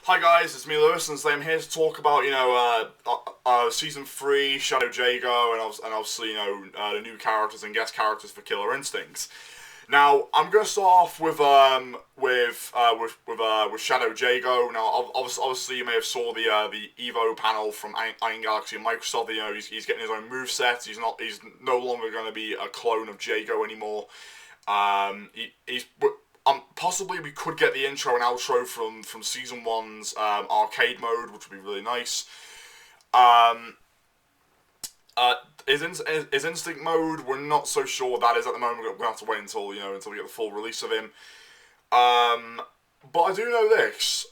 Hi guys, it's me Lewis, and today I'm here to talk about season 3 Shadow Jago, and obviously the new characters and guest characters for Killer Instincts. Now I'm gonna start off with Shadow Jago. Now obviously you may have saw the Evo panel from Iron Galaxy and Microsoft. He's getting his own moveset. He's no longer going to be a clone of Jago anymore. He's possibly we could get the intro and outro from season one's arcade mode, which would be really nice. Um, his instinct mode, we're not so sure what that is at the moment. We're gonna have to wait until we get the full release of him. But I do know this.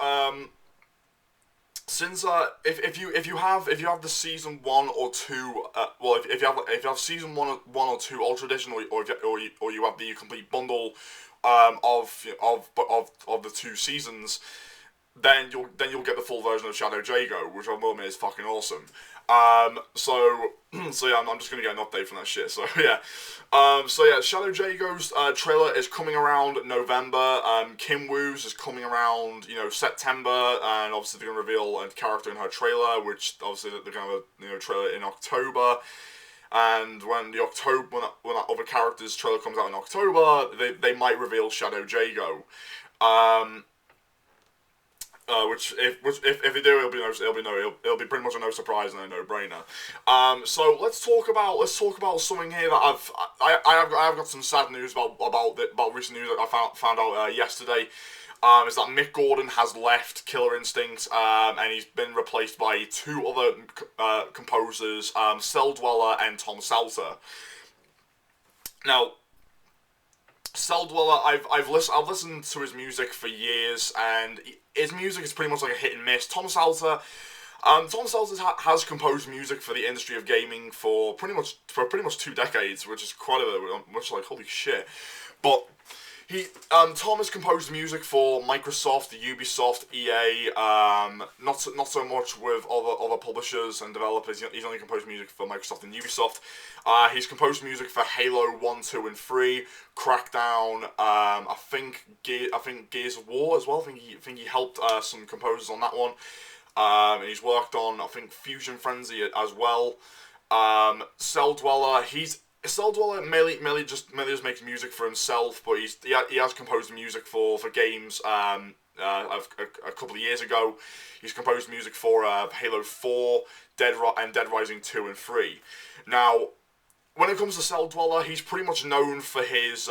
Since if you have the season 1 or 2, if you have season one or two Ultra Edition, or you have the complete bundle of the 2 seasons, then you'll get the full version of Shadow Jago, which I will admit is fucking awesome. So yeah, I'm just gonna get an update from that shit. So yeah, Shadow Jago's trailer is coming around November. Kim Woo's is coming around September, and obviously they're gonna reveal a character in her trailer, which obviously they're gonna have a trailer in October. And when that other character's trailer comes out in October, they might reveal Shadow Jago. Which if they do, it'll be pretty much a no surprise and a no brainer. So let's talk about something here that I've got some sad news about recent news that I found out yesterday. Is that Mick Gordon has left Killer Instinct, and he's been replaced by 2 other composers, Cell Dweller and Tom Salter. Now, Cell Dweller, I've listened to his music for years, and his music is pretty much like a hit and miss. Tom Salter has composed music for the industry of gaming for pretty much 2 decades, which is quite much like holy shit. But Tom has composed music for Microsoft, Ubisoft, EA, not so much with other publishers and developers. He's only composed music for Microsoft and Ubisoft. He's composed music for Halo 1, 2, and 3, Crackdown. I think Gears of War as well. I think he helped some composers on that one. And he's worked on Fusion Frenzy as well. Cell Dweller. Cell Dweller mainly just makes music for himself, but he has composed music for games. A couple of years ago, he's composed music for Halo 4, Dead Rising 2 and 3. Now, when it comes to Cell Dweller, he's pretty much known for his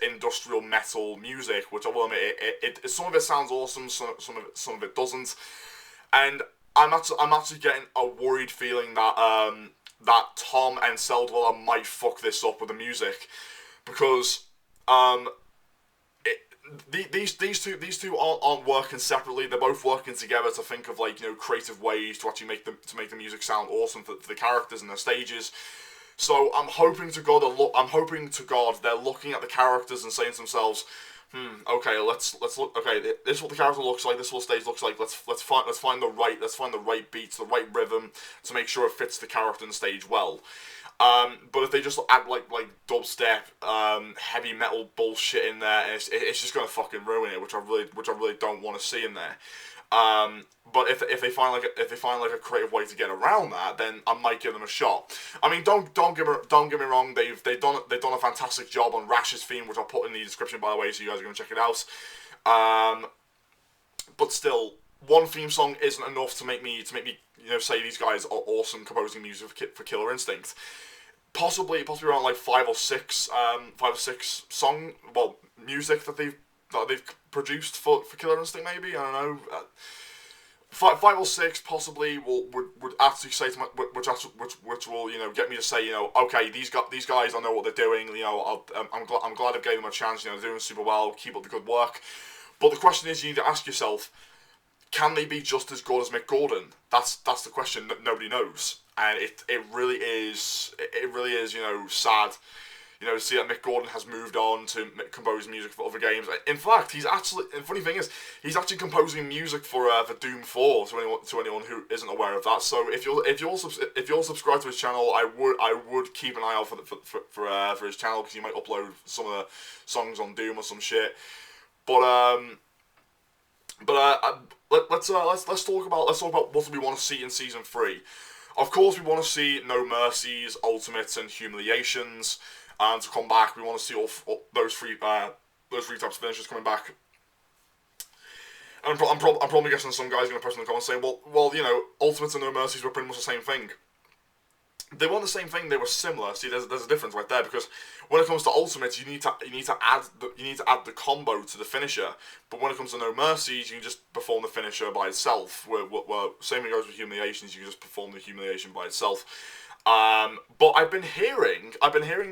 industrial metal music, which I will admit, some of it sounds awesome, some of it doesn't, and I'm actually getting a worried feeling that Tom and Cell Dweller might fuck this up with the music, because these two aren't working separately. They're both working together to think of creative ways to actually make the music sound awesome for the characters and their stages. So I'm hoping to God they're looking at the characters and saying to themselves, okay, let's look. Okay, this is what the character looks like. This is what the stage looks like. Let's find the right beats, the right rhythm to make sure it fits the character and the stage well. But if they just add like dubstep, heavy metal bullshit in there, it's just gonna fucking ruin it, which I really don't want to see in there. But if they find a creative way to get around that, then I might give them a shot. I mean, don't get me wrong. They've done a fantastic job on Rash's theme, which I'll put in the description, by the way, so you guys are gonna check it out. But still, one theme song isn't enough to make me say these guys are awesome composing music for Killer Instinct. Possibly around like 5 or 6 music that they've produced for Killer Instinct, maybe, I don't know. 5 or 6 possibly would actually say to which will get me to say okay, these guys I know what they're doing. I'm glad I gave them a chance. They're doing super well. Keep up the good work. But the question is, you need to ask yourself, can they be just as good as Mick Gordon? That's the question that nobody knows, and it really is sad. To see that Mick Gordon has moved on to compose music for other games. In fact, the funny thing is, he's actually composing music for Doom 4. To anyone who isn't aware of that. So if you're subscribed to his channel, I would keep an eye out for his channel, because he might upload some of the songs on Doom or some shit. But But let's talk about what we want to see in season 3. Of course, we want to see No Mercies, Ultimates, and Humiliations, to come back. We want to see all those three types of finishes coming back. And I'm probably guessing some guys are going to post in the comments saying, well, Ultimates and No Mercies were pretty much the same thing. They weren't the same thing. They were similar. See, there's a difference right there, because when it comes to Ultimates, you need to add the combo to the finisher. But when it comes to No Mercies, you can just perform the finisher by itself. Where same thing goes with Humiliations. You can just perform the humiliation by itself. But I've been hearing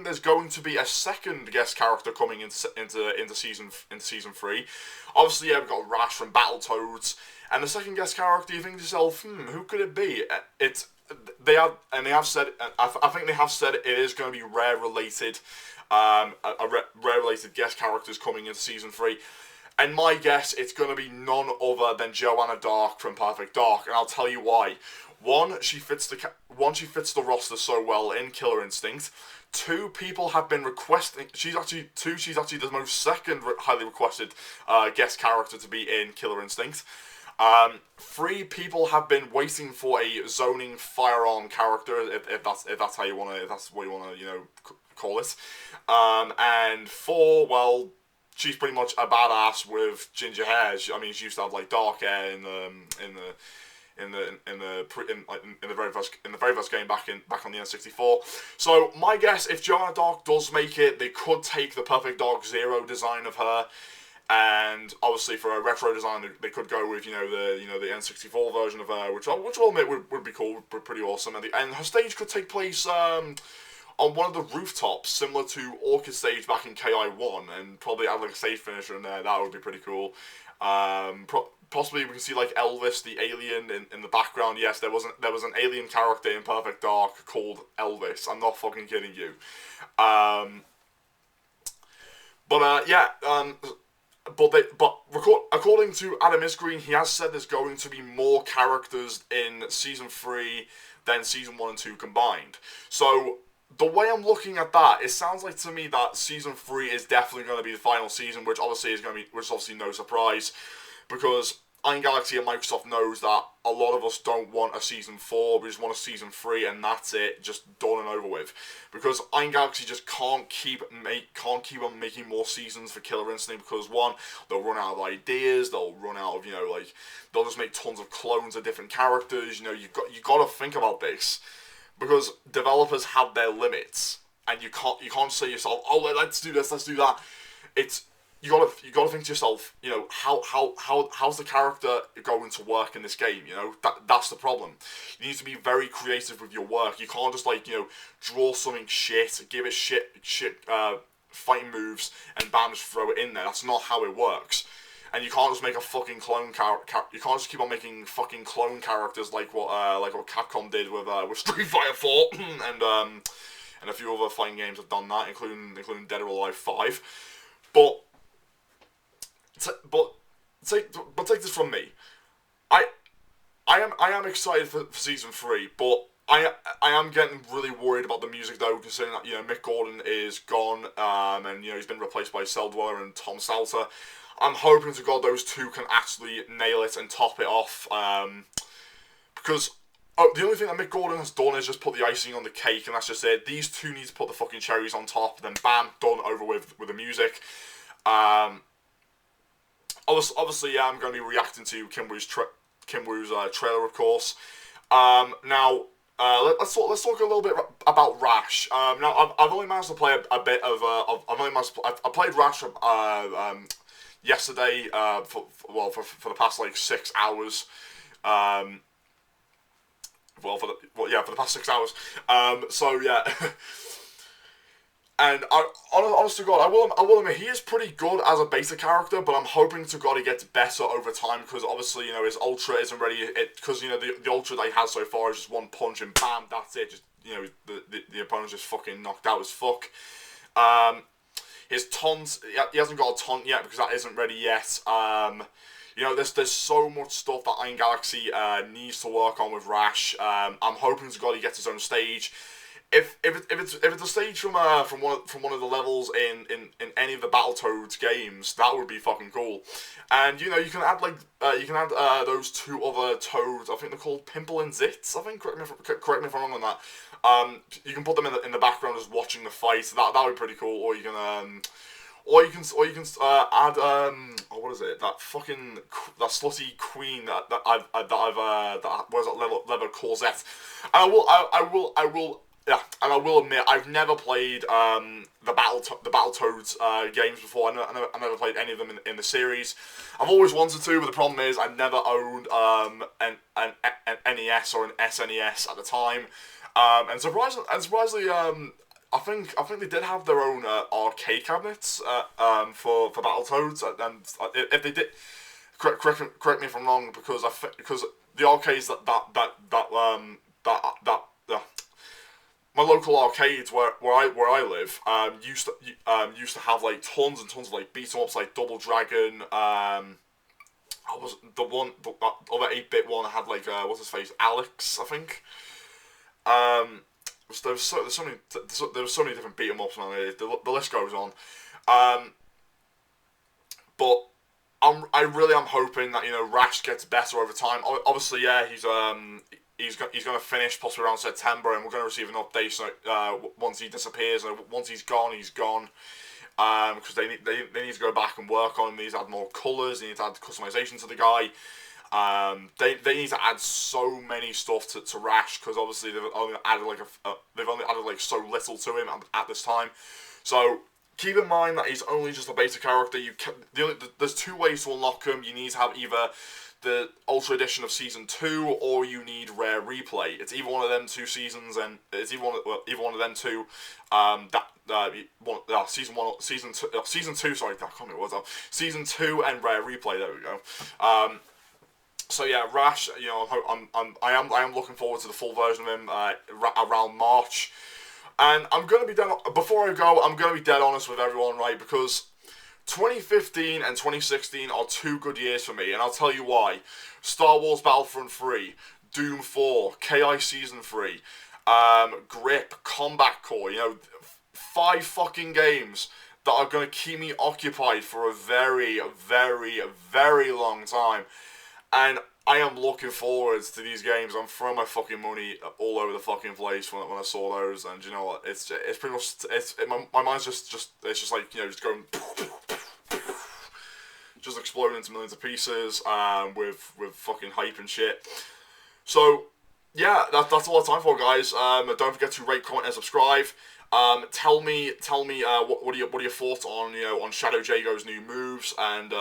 there's going to be a second guest character coming into season 3. Obviously, yeah, we've got Rash from Battletoads, and the second guest character. You think to yourself, who could it be? They have said. I think they have said it is going to be rare related. Rare related guest characters coming into season 3. And my guess, it's going to be none other than Joanna Dark from Perfect Dark, and I'll tell you why. One, she fits the roster so well in Killer Instinct. Two, people have been requesting. She's actually the most second highly requested guest character to be in Killer Instinct. 3, people have been waiting for a zoning firearm character, if that's how you want to, if that's what you want to call it. And 4, well, she's pretty much a badass with ginger hair. She used to have like dark hair in the very first game back on the N64. So my guess, if Joanna Dark does make it, they could take the Perfect Dark Zero design of her, and obviously for a retro design, they could go with the N64 version of her, which I'll admit would be cool, would be pretty awesome, and her stage could take place on one of the rooftops, similar to Orchid Stage back in KI1, and probably add like a stage finisher in there. That would be pretty cool. Possibly we can see like Elvis the alien in the background. Yes, there was an alien character in Perfect Dark called Elvis. I'm not fucking kidding you. According to Adam Isgreen, he has said there's going to be more characters in season 3 than season 1 and 2 combined. So the way I'm looking at that, it sounds like to me that season 3 is definitely going to be the final season, which is obviously no surprise, because Iron Galaxy and Microsoft knows that a lot of us don't want a season 4, we just want a season 3, and that's it, just done and over with. Because Iron Galaxy just can't keep on making more seasons for Killer Instinct, because one, they'll run out of ideas, they'll run out of they'll just make tons of clones of different characters. You got to think about this, because developers have their limits, and you can't say to yourself, oh, let's do this, let's do that. You gotta think to yourself, how's the character going to work in this game? That's the problem. You need to be very creative with your work. You can't just draw something shit, give it shit fighting moves, and bam, just throw it in there. That's not how it works. And you can't just make a fucking clone character. You can't just keep on making fucking clone characters like what Capcom did with Street Fighter 4 and a few other fighting games have done that, including Dead or Alive 5. But take this from me. I am excited for season 3, but I am getting really worried about the music though, considering that Mick Gordon is gone, and he's been replaced by Cell Dweller and Tom Salter. I'm hoping to God those two can actually nail it and top it off, because the only thing that Mick Gordon has done is just put the icing on the cake, and that's just it. These two need to put the fucking cherries on top, then bam, done, over with the music. Obviously, I'm going to be reacting to Kim Woo's trailer, of course. Now, let's talk a little bit about Rash. Now, I've only managed to play a bit of. I played Rash yesterday. For the past 6 hours. For the past 6 hours. So yeah. And honest to God, I will admit, he is pretty good as a beta character, but I'm hoping to God he gets better over time, because obviously, his Ultra isn't ready, because, the Ultra that he has so far is just one punch and bam, that's it, just, the opponent's just fucking knocked out as fuck. His taunt, he hasn't got a taunt yet, because that isn't ready yet. There's so much stuff that Iron Galaxy needs to work on with Rash. I'm hoping to God he gets his own stage. if it's a stage from one of the levels in any of the Battletoads games, that would be fucking cool. And you know, you can add those two other toads. I think they're called Pimple and Zits. I think, correct me if I'm wrong on that. You can put them in the background just watching the fight. That would be pretty cool. Or you can add what is it? That slutty queen that was at level Corsette. And I will. Yeah, and I will admit I've never played the Battletoads games before. I never played any of them in the series. I've always wanted to, but the problem is I've never owned an NES or an SNES at the time. And surprisingly, I think they did have their own arcade cabinets for Battletoads. And if they did, correct me if I'm wrong, because because the arcades that my local arcades where I live used to have like tons and tons of like beat 'em ups, like Double Dragon. I was the other 8-bit one had like what's his face, Alex, I think. There was so many different beat 'em ups, man. The list goes on. But I really am hoping that, you know, Rash gets better over time. Obviously, yeah, he's going to finish possibly around September, and we're going to receive an update. So once he disappears, and once he's gone, he's gone. Because they need to go back and work on him. They need to add more colours. They need to add customization to the guy. They need to add so many stuff to Rash, because obviously they've only added like so little to him at this time. So keep in mind that he's only just a beta character. There's two ways to unlock him. You need to have either the Ultra Edition of Season 2, or you need Rare Replay. It's either one of them two seasons, and it's either one of them two. Season 2. Sorry, I can't remember what it was. Season 2 and Rare Replay. There we go. So yeah, Rash. You know, I am looking forward to the full version of him around March. And I'm gonna be dead. Before I go, I'm gonna be dead honest with everyone, right? Because 2015 and 2016 are 2 good years for me, and I'll tell you why. Star Wars Battlefront 3, Doom 4, KI Season 3, Grip, Combat Core, you know, 5 fucking games that are going to keep me occupied for a very, very, very long time. And I am looking forward to these games. I'm throwing my fucking money all over the fucking place when I saw those, and you know what? It's pretty much my mind's just it's just like, you know, just going just exploding into millions of pieces with fucking hype and shit. So yeah, that's all I have time for, guys. Don't forget to rate, comment, and subscribe. Tell me what are your thoughts on, you know, on Shadow Jago's new moves, and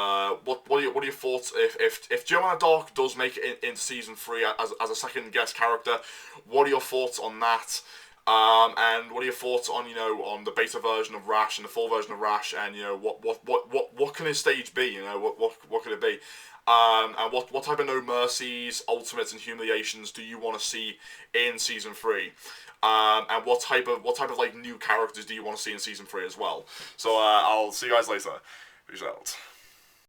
what are your thoughts if Joanna Dark does make it into Season 3 as a second guest character? What are your thoughts on that? And what are your thoughts on, you know, on the beta version of Rash and the full version of Rash, and you know, what can his stage be? You know, what could it be? And what type of No Mercies, Ultimates, and Humiliations do you want to see in Season 3? And what type of like new characters do you want to see in Season 3 as well? So I'll see you guys later. Peace out.